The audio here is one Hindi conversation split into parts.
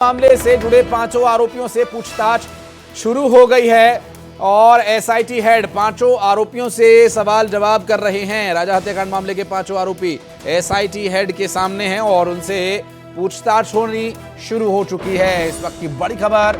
मामले से जुड़े पांचों आरोपियों से पूछताछ शुरू हो गई है और एसआईटी हेड पांचों आरोपियों से सवाल जवाब कर रहे हैं। राजा हत्याकांड मामले के पांचों आरोपी एसआईटी हेड के सामने हैं और उनसे पूछताछ होनी शुरू हो चुकी है। इस वक्त की बड़ी खबर,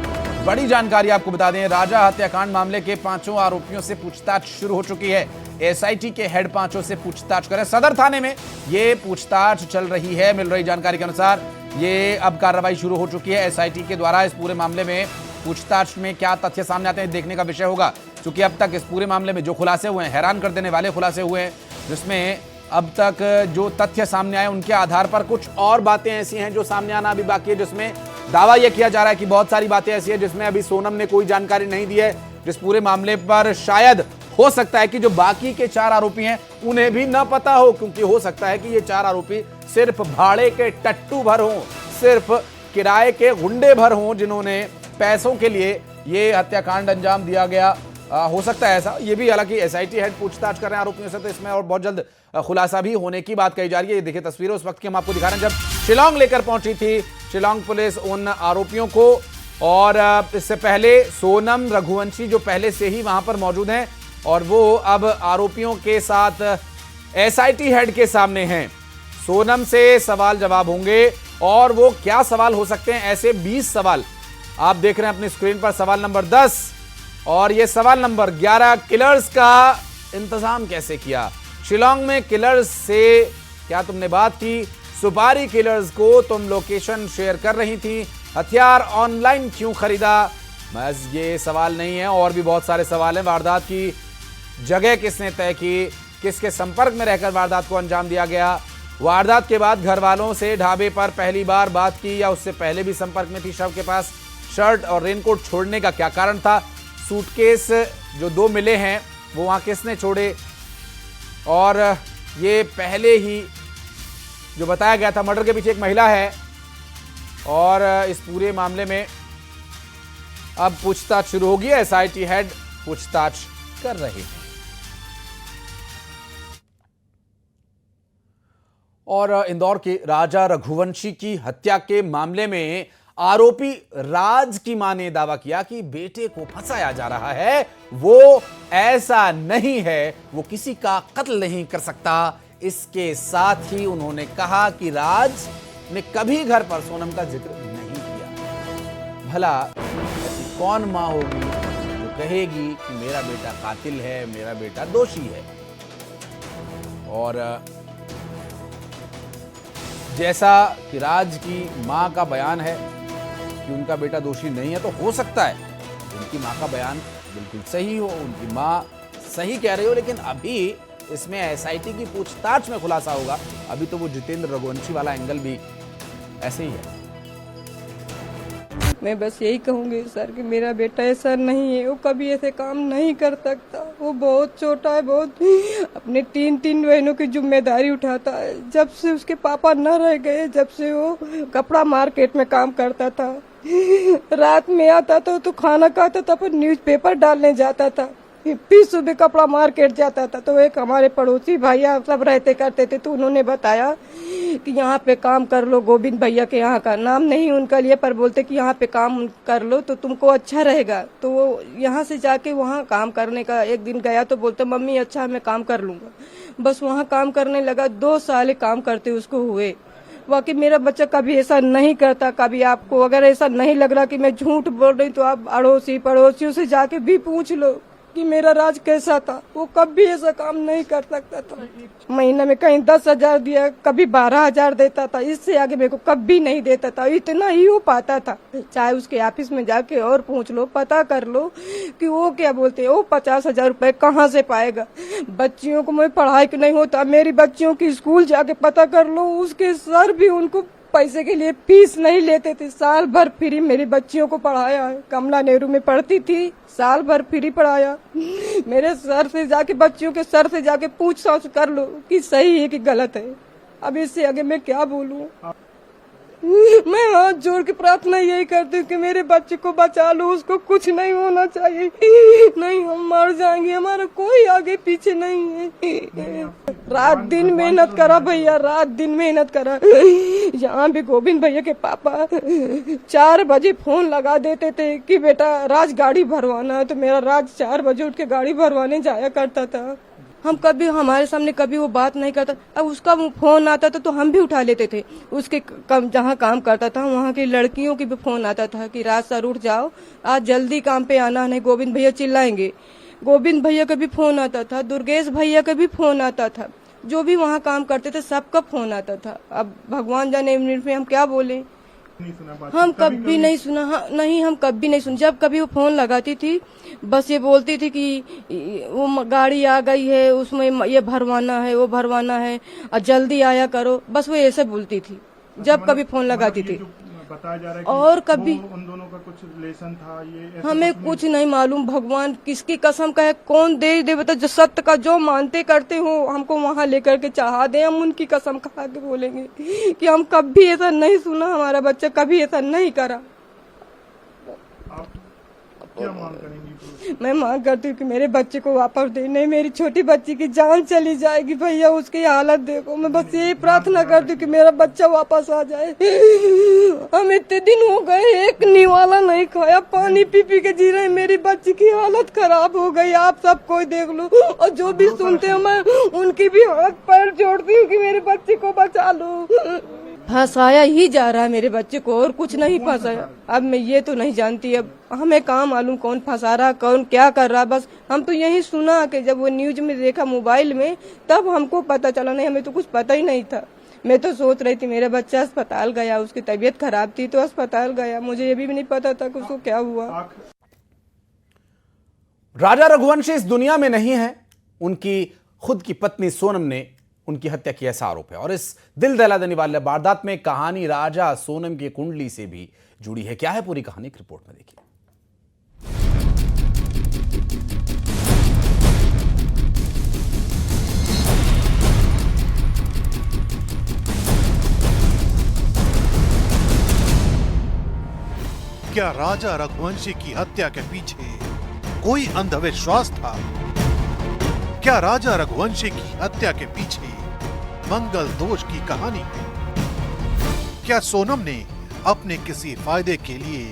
बड़ी जानकारी आपको बता दें, राजा हत्याकांड मामले के पांचों आरोपियों से पूछताछ शुरू हो चुकी है। एसआईटी के हेड पांचों से पूछताछ करें। सदर थाने में ये पूछताछ चल रही है। मिल रही जानकारी के अनुसार ये अब कार्रवाई शुरू हो चुकी है। एसआईटी के द्वारा इस पूरे मामले में पूछताछ में क्या तथ्य सामने आते हैं देखने का विषय होगा, क्योंकि अब तक इस पूरे मामले में जो खुलासे हुए हैं, हैरान कर देने वाले खुलासे हुए हैं, जिसमें अब तक जो तथ्य सामने आए उनके आधार पर कुछ और बातें ऐसी हैं जो सामने आना अभी बाकी है, जिसमें दावा यह किया जा रहा है कि बहुत सारी बातें ऐसी है जिसमें अभी सोनम ने कोई जानकारी नहीं दी है, जिस पूरे मामले पर शायद हो सकता है कि जो बाकी के चार आरोपी हैं उन्हें भी न पता हो, क्योंकि हो सकता है कि ये चार आरोपी सिर्फ भाड़े के टट्टू भर हों, सिर्फ किराए के गुंडे भर हों, जिन्होंने पैसों के लिए ये हत्याकांड अंजाम दिया गया। हो सकता है ऐसा। ये भी हालांकि एसआईटी हेड पूछताछ कर रहे हैं आरोपियों से, तो इसमें और बहुत जल्द खुलासा भी होने की बात कही जा रही है। ये देखिए तस्वीरें उस वक्त की हम आपको दिखा रहे हैं जब शिलांग लेकर पहुंची थी शिलांग पुलिस उन आरोपियों को, और इससे पहले सोनम रघुवंशी जो पहले से ही वहां पर मौजूद हैं और वो अब आरोपियों के साथ एसआईटी हेड के सामने हैं। सोनम से सवाल जवाब होंगे और वो क्या सवाल हो सकते हैं, ऐसे 20 सवाल आप देख रहे हैं अपनी स्क्रीन पर। सवाल नंबर 10 और ये सवाल नंबर 11, किलर्स का इंतजाम कैसे किया? शिलांग में किलर्स से क्या तुमने बात की? सुपारी किलर्स को तुम लोकेशन शेयर कर रही थी? हथियार ऑनलाइन क्यों खरीदा? बस ये सवाल नहीं है, और भी बहुत सारे सवाल हैं। वारदात की जगह किसने तय की? किसके संपर्क में रहकर वारदात को अंजाम दिया गया? वारदात के बाद घर वालों से ढाबे पर पहली बार बात की या उससे पहले भी संपर्क में थी? शव के पास शर्ट और रेनकोट छोड़ने का क्या कारण था? सूटकेस जो 2 मिले हैं वो वहां किसने छोड़े? और ये पहले ही जो बताया गया था, मर्डर के पीछे एक महिला है और इस पूरे मामले में अब पूछताछ शुरू होगी। एसआईटी हेड पूछताछ कर रहे हैं। और इंदौर के राजा रघुवंशी की हत्या के मामले में आरोपी राज की मां ने दावा किया कि बेटे को फंसाया जा रहा है, वो ऐसा नहीं है, वो किसी का कत्ल नहीं कर सकता। इसके साथ ही उन्होंने कहा कि राज ने कभी घर पर सोनम का जिक्र नहीं किया। भला ऐसी कौन मां होगी जो कहेगी कि मेरा बेटा कातिल है, मेरा बेटा दोषी है? और जैसा कि राज की मां का बयान है कि उनका बेटा दोषी नहीं है, तो हो सकता है उनकी मां का बयान बिल्कुल सही हो, उनकी मां सही कह रही हो, लेकिन अभी इसमें एसआईटी की पूछताछ में खुलासा होगा। अभी तो वो जितेंद्र रघुवंशी वाला एंगल भी ऐसे ही है। मैं बस यही कहूंगी सर कि मेरा बेटा ऐसा नहीं है, वो कभी ऐसे काम नहीं कर सकता। वो बहुत छोटा है, बहुत अपने 3 बहनों की जिम्मेदारी उठाता है। जब से उसके पापा न रह गए, जब से वो कपड़ा मार्केट में काम करता था, रात में आता था तो खाना खाता था, फिर न्यूज़पेपर डालने जाता था, फिर सुबह कपड़ा मार्केट जाता था। तो एक हमारे पड़ोसी भैया सब रहते करते थे, तो उन्होंने बताया कि यहाँ पे काम कर लो। गोविंद भैया के यहाँ का नाम नहीं उनका लिए, पर बोलते कि यहाँ पे काम कर लो तो तुमको अच्छा रहेगा। तो वो यहाँ से जाके वहाँ काम करने का एक दिन गया तो बोलते मम्मी अच्छा मैं काम कर लूंगा। बस वहाँ काम करने लगा, 2 साल काम करते उसको हुए। बाकी मेरा बच्चा कभी ऐसा नहीं करता। कभी आपको अगर ऐसा नहीं लग रहा कि मैं झूठ बोल रही तो आप अड़ोसी पड़ोसियों से जाके भी पूछ लो कि मेरा राज कैसा था। वो कभी ऐसा काम नहीं कर सकता था। महीना में कहीं 10,000 दिया, कभी 12,000 देता था, इससे आगे मेरे को कभी नहीं देता था। इतना ही हो पाता था। चाहे उसके ऑफिस में जाके और पूछ लो, पता कर लो कि वो क्या बोलते हैं, वो 50,000 रुपए कहाँ से पाएगा। बच्चियों को मैं पढ़ाई के नहीं होता, मेरी बच्चियों की स्कूल जाके पता कर लो, उसके सर भी उनको पैसे के लिए फीस नहीं लेते थे। साल भर फ्री मेरी बच्चियों को पढ़ाया है। कमला नेहरू में पढ़ती थी, साल भर फ्री पढ़ाया। मेरे सर से जाके, बच्चियों के सर से जाके पूछ कर लो कि सही है कि गलत है। अब इससे आगे मैं क्या बोलूं। मैं हाथ जोड़ के प्रार्थना यही करती हूँ कि मेरे बच्चे को बचा लो, उसको कुछ नहीं होना चाहिए। नहीं हम मर जाएंगे, हमारा कोई आगे पीछे नहीं है। रात दिन मेहनत करा भैया, रात दिन मेहनत करा। यहाँ भी गोविंद भैया के पापा 4 बजे फोन लगा देते थे कि बेटा राज गाड़ी भरवाना है, तो मेरा राज 4 बजे उठ के गाड़ी भरवाने जाया करता था। हम कभी हमारे सामने कभी वो बात नहीं करता। अब उसका फोन आता था तो हम भी उठा लेते थे। उसके जहाँ काम करता था वहाँ की लड़कियों की भी फोन आता था कि राज सर उठ जाओ, आज जल्दी काम पे आना, नहीं गोविंद भैया चिल्लाएंगे। गोविंद भैया का भी फोन आता था, दुर्गेश भैया का भी फोन आता था, जो भी वहाँ काम करते थे सबका फोन आता था। अब भगवान जाने में हम क्या बोले, हम कभी नहीं सुना। नहीं हम कभी नहीं सुन। जब कभी वो फोन लगाती थी बस ये बोलती थी कि वो गाड़ी आ गई है, उसमें ये भरवाना है, वो भरवाना है और जल्दी आया करो, बस वो ऐसे बोलती थी जब कभी फोन लगाती थी। बताया जा रहा है और कभी उन दोनों का कुछ रिलेशन था, ये हमें कुछ नहीं मालूम। भगवान किसकी कसम का है, कौन दे दे बता। जो सत्य का जो मानते करते हो हमको वहाँ लेकर के चाहा दे, हम उनकी कसम खा के बोलेंगे कि हम कभी ऐसा नहीं सुना, हमारा बच्चा कभी ऐसा नहीं करा। आप क्या मांग करेंगी? मैं मांग करती हूँ कि मेरे बच्चे को वापस दे, नहीं मेरी छोटी बच्ची की जान चली जाएगी भैया, उसकी हालत देखो। मैं बस यही प्रार्थना करती हूँ कि मेरा बच्चा वापस आ जाए। हम इतने दिन हो गए एक निवाला नहीं खाया, पानी पी पी के जी रहे, मेरी बच्ची की हालत खराब हो गई। आप सब कोई देख लो और जो भी सुनते हो मैं उनकी भी हाथ पैर जोड़ती हूँ कि मेरे बच्चे को बचा लो। फंसाया ही जा रहा है मेरे बच्चे को, और कुछ नहीं फंसाया। अब मैं ये तो नहीं जानती, अब हमें कहाँ मालूम कौन फंसा रहा, कौन क्या कर रहा। बस हम तो यही सुना कि जब वो न्यूज में देखा मोबाइल में तब हमको पता चला, नहीं हमें तो कुछ पता ही नहीं था। मैं तो सोच रही थी मेरा बच्चा अस्पताल गया, उसकी तबीयत खराब थी तो अस्पताल गया, मुझे ये भी नहीं पता था कि उसको क्या हुआ। राजा रघुवंशी इस दुनिया में नहीं है। उनकी खुद की पत्नी सोनम ने उनकी हत्या की ऐसा आरोप है और इस दिल दहला देने वाले वारदात में कहानी राजा सोनम की कुंडली से भी जुड़ी है। क्या है पूरी कहानी, एक रिपोर्ट में देखिए। क्या राजा रघुवंशी की हत्या के पीछे कोई अंधविश्वास था? क्या राजा रघुवंशी की हत्या के पीछे मंगल दोष की कहानी है? क्या सोनम ने अपने किसी फायदे के लिए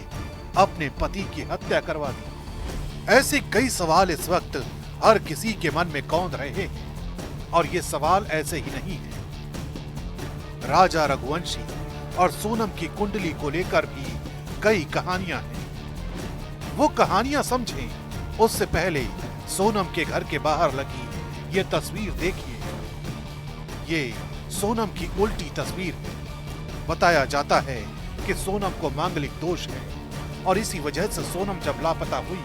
अपने पति की हत्या करवा दी? ऐसे कई सवाल इस वक्त हर किसी के मन में कौंध रहे हैं और ये सवाल ऐसे ही नहीं है। राजा रघुवंशी और सोनम की कुंडली को लेकर भी कई कहानियां हैं। वो कहानियां समझें उससे पहले सोनम के घर के बाहर लगी ये तस्वीर देखिए। ये सोनम की उल्टी तस्वीर है। बताया जाता है कि सोनम को मांगलिक दोष है और इसी वजह से सोनम जब लापता हुई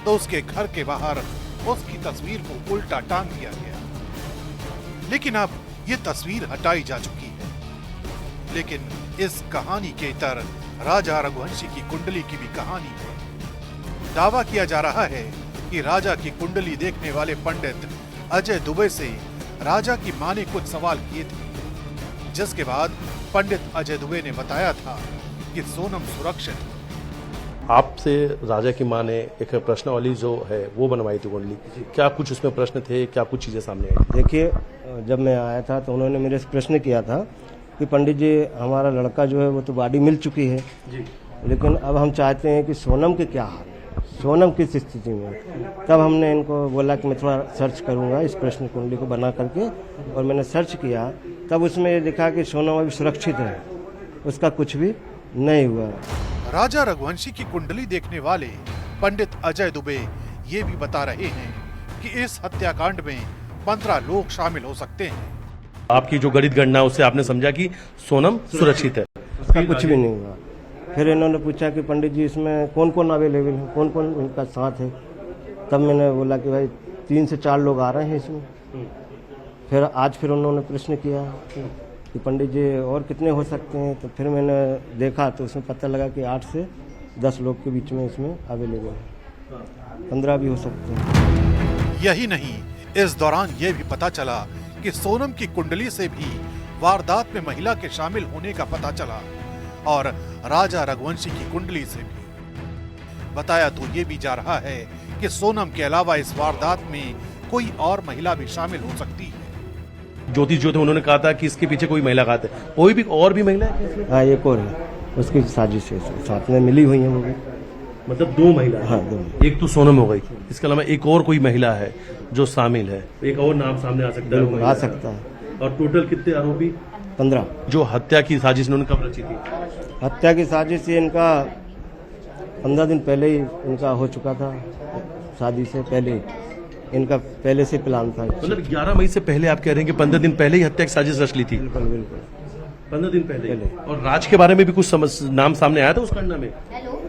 तो उसके घर के बाहर उसकी तस्वीर को उल्टा टांग दिया गया। लेकिन अब ये तस्वीर हटाई जा चुकी है। लेकिन इस कहानी के इतर राजा रघुवंशी की कुंडली की भी कहानी है। दावा किया जा रहा है कि राजा की कुंडली देखने वाले पंडित अजय दुबे से राजा की मां ने कुछ सवाल किए थे, जिसके बाद पंडित अजय दुबे ने बताया था कि सोनम सुरक्षित है। आपसे राजा की मां ने एक प्रश्नावली जो है वो बनवाई थी कुंडली, क्या कुछ उसमें प्रश्न थे, क्या कुछ चीजें सामने आई? देखिए जब मैं आया था तो उन्होंने मेरे से प्रश्न किया था कि पंडित जी हमारा लड़का जो है वो तो बॉडी मिल चुकी है जी, लेकिन अब हम चाहते हैं कि सोनम के क्या हाल है, सोनम किस स्थिति में। तब हमने इनको बोला कि मैं थोड़ा सर्च करूंगा इस प्रश्न कुंडली को बना करके, और मैंने सर्च किया तब उसमें ये लिखा कि सोनम अभी सुरक्षित है, उसका कुछ भी नहीं हुआ। राजा रघुवंशी की कुंडली देखने वाले पंडित अजय दुबे ये भी बता रहे हैं कि इस हत्याकांड में 15 लोग शामिल हो सकते हैं। आपकी जो गणित गणना उससे आपने समझा कि सोनम सुरक्षित है, उसका कुछ भी नहीं हुआ। फिर इन्होंने पूछा कि पंडित जी इसमें कौन कौन अवेलेबल है, कौन कौन इनका साथ है। तब मैंने बोला कि भाई 3 से 4 लोग आ रहे हैं इसमें। फिर उन्होंने प्रश्न किया कि पंडित जी और कितने हो सकते हैं, तो फिर मैंने देखा तो उसमें पता लगा कि 8 से 10 लोग के बीच में इसमें अवेलेबल है, 15 भी हो सकते हैं। यही नहीं, इस दौरान ये भी पता चला कि सोनम की कुंडली से भी वारदात में महिला के शामिल होने का पता चला। और राजा रघुवंशी की कुंडली से भी। बताया तो ये भी जा रहा है कि सोनम के अलावा इस वारदात में कोई और महिला भी शामिल हो सकती है। ज्योतिष जो थे उन्होंने कहा था कि इसके पीछे कोई महिला घात है, कोई भी और भी महिला है इसमें? हाँ एक और है, उसकी साजिश है, साथ में मिली हुई है वो भी। मतलब 2 महिला है। हाँ 2। एक तो सोनम हो गई, इसके अलावा एक और कोई महिला है जो शामिल है, एक और नाम सामने आ सकता है? आ सकता है। और टोटल कितने आरोपी? 15। जो हत्या की साजिश इन्होंने कब रची थी? हत्या की साजिश ये इनका 15 दिन पहले ही इनका हो चुका था, शादी से पहले इनका पहले से प्लान था। मतलब 11 मई से पहले आप कह रहे हैं कि 15 दिन पहले ही हत्या की साजिश रच ली थी? बिल्कुल बिल्कुल 15 दिन पहले। और राज के बारे में भी कुछ नाम सामने आया था उस घटना में?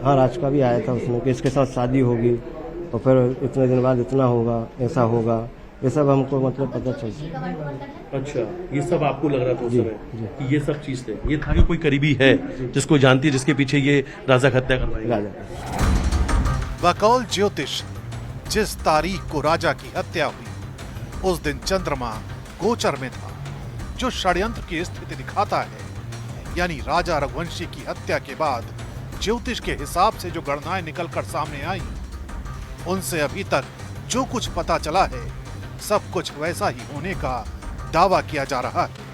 हाँ राज का भी आया था उसमें कि इसके साथ शादी होगी और फिर इतने दिन बाद इतना होगा, ऐसा होगा, ये सब हमको मतलब पता चल। अच्छा, ये सब आपको लग रहा था उस समय कि ये सब चीज थे? ये था कि कोई करीबी है जिसको जानती है, जिसके पीछे ये राजा की हत्या करवाई? राजा बकौल ज्योतिष, जिस तारीख को राजा की हत्या हुई उस दिन चंद्रमा गोचर में था, जो षड्यंत्र की स्थिति दिखाता है। यानी राजा रघुवंशी की हत्या के बाद ज्योतिष के हिसाब से जो गणनाएं निकलकर सामने आई, उनसे अभी तक जो कुछ पता चला है सब कुछ वैसा ही होने का दावा किया जा रहा है।